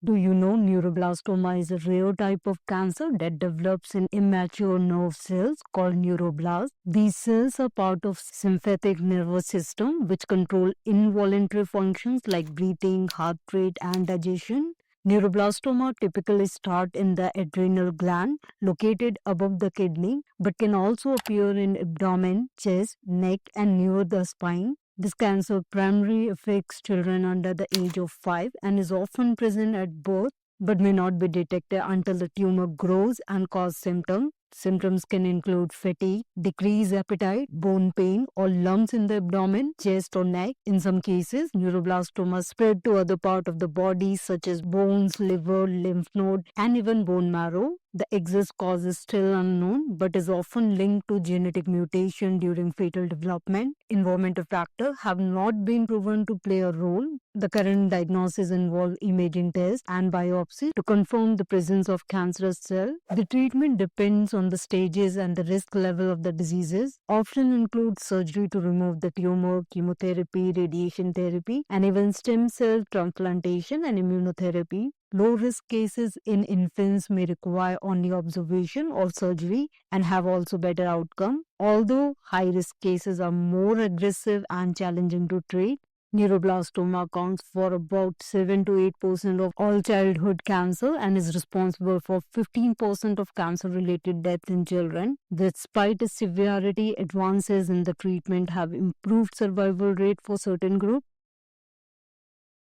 Do you know neuroblastoma is a rare type of cancer that develops in immature nerve cells called neuroblasts? These cells are part of sympathetic nervous system which control involuntary functions like breathing, heart rate and digestion. Neuroblastoma typically start in the adrenal gland located above the kidney but can also appear in abdomen, chest, neck and near the spine. This cancer primarily affects children under the age of 5 and is often present at birth but may not be detected until the tumor grows and cause symptoms. Symptoms can include fatigue, decreased appetite, bone pain, or lumps in the abdomen, chest, or neck. In some cases, neuroblastoma spread to other parts of the body such as bones, liver, lymph node, and even bone marrow. The exact cause is still unknown but is often linked to genetic mutation during fetal development. Environmental factors have not been proven to play a role. The current diagnosis involve imaging tests and biopsy to confirm the presence of cancerous cell. The treatment depends on the stages and the risk level of the diseases. Often includes surgery to remove the tumor, chemotherapy, radiation therapy, and even stem cell transplantation and immunotherapy. Low-risk cases in infants may require only observation or surgery and have also better outcome. Although high-risk cases are more aggressive and challenging to treat, neuroblastoma accounts for about 7 to 8% of all childhood cancer and is responsible for 15% of cancer-related deaths in children. Despite its severity, advances in the treatment have improved survival rate for certain groups.